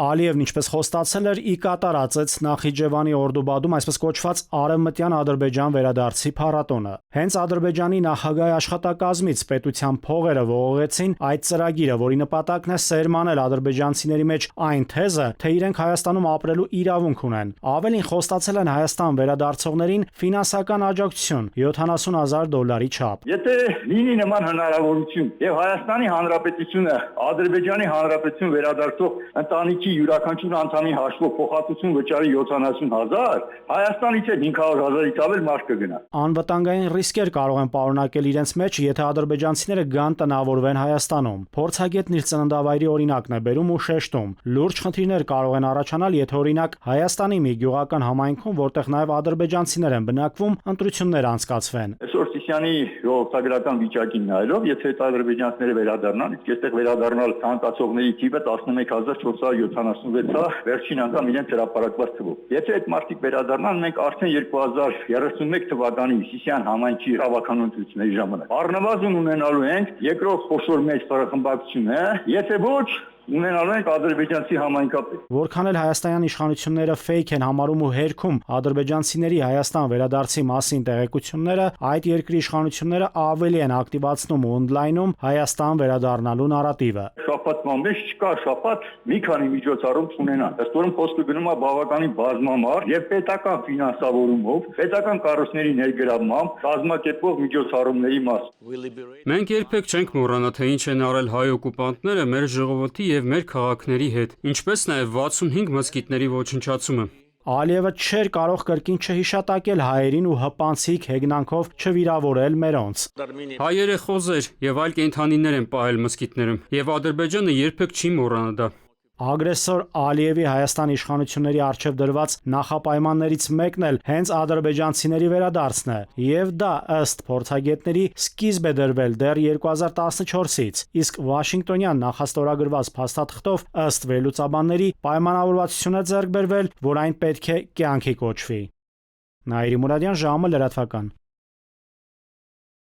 Ալիևն ինչպես խոստացել էր, ի կատար ածեց Նախիջևանի Օրդուբադում այսպես կոչված արևմտյան Ադրբեջան վերադարձի փառատոնը։ Հենց Ադրբեջանի նախագահի աշխատակազմից պետության փողերը ողողեցին այդ ծրագիրը, որի նպատակն է սերմանել ադրբեջանցիների մեջ այն թեզը, թե իրենք Հայաստանում ապրելու իրավունք ունեն։ Ավելին խոստացել են Հայաստան վերադարձողներին ֆինանսական աջակցություն $70,000 չափ։ Եթե լինի նման հնարավորություն եւ Հայաստանի Հանրապետությունը Ադրբեջանի Հանրապետություն վերադարձող ընտանիքի յուրաքանչյուր անդամի հաշվով փոխհատուցում վճարի $70,000, Հայաստանից էլ $500,000-ից ավել մարդ կգնա։ Անվտանգային ռիսկեր կարող են պարունակել իրենց մեջ, եթե ադրբեջանցիները գան տնավորվեն Հայաստանում։ Փորձագետն իր ծննդավայրի օրինակն է բերում ու շեշտում. լուրջ խնդիրներ կարող են առաջանալ, եթե օրինակ Հայաստանի մի գյուղական համայնքում, որտեղ նաև ադրբեջանցիներ են բնակվում, ընտրություններ անցկացվեն։ Այսօր Սիսիանի ժողովրդագրական վիճակին նայելով, եթե այդ ադրբեջանցիները վերադառնան, իսկ այստեղ վերադառնալ ցանկացողների թիվը 11,476-ը վերջին անգամ իրենց հրապարակված թվով։ Եթե այդ մարդիկ վերադառնան, մենք արդեն 2031 թվականի Սիսիան համայնքի հավաքական ընտրությունների ժամանակ առնվազն ունենալու ենք երկրորդ խոշոր մեծ խմբակցություն, եթե ոչ ունենալու ենք ադրբեջանցի համայնքապետ։ Որքան էլ հայաստանյան իշխանությունները ֆեյք են համարում ու հերքում ադրբեջանցիների Հայաստան վերադարձի մասին տեղեկությունները, այդ երկրի իշխանությունները ավելի են ակտիվացնում ու օնլայնում Հայաստան վերադառնալու նարատիվը։ Շաբաթման մեջ չկա շաբաթ մի քանի միջոցառում չունենան։ Ըստ որում խոսքը գնում է բավականին բազմամարդ եւ պետական ֆինանսավորումով, պետական կառույցների ներգրավմամբ կազմակերպող միջոցառումների մաս։ Մենք երբեք չենք մոռանա, թե ինչ են արել հայ օկուպանտները մեր ժողովրդի եւ մեր քաղաքների հետ, ինչպես նաեւ 65 մզկիթների ոչնչացումը։ Ալիևը չէր կարող կրկին չհիշատակել հայերին ու հպանցիկ հեգնանքով չվիրավորել մերոնց։ Հայերը խոզեր եւ այլ կենդանիներ են պահել մզկիթներում, եւ Ադրբեջանը երբեք չի մոռանա դա։ Ագրեսոր Ալիևի Հայաստան իշխանությունների առջև դրված նախապայմաններից մեկն էլ հենց ադրբեջանցիների վերադարձն է, եւ դա ըստ փորձագետների սկիզբ է դրվել դեռ 2014-ից, իսկ Վաշինգտոնյան նախաստորագրված փաստաթղթով ըստ վերլուծաբանների պայմանավորվածություն է ձեռք բերվել, որ այն պետք է կյանքի կոչվի։ Նաիրի Մուրադյան, ժամը լրատվական։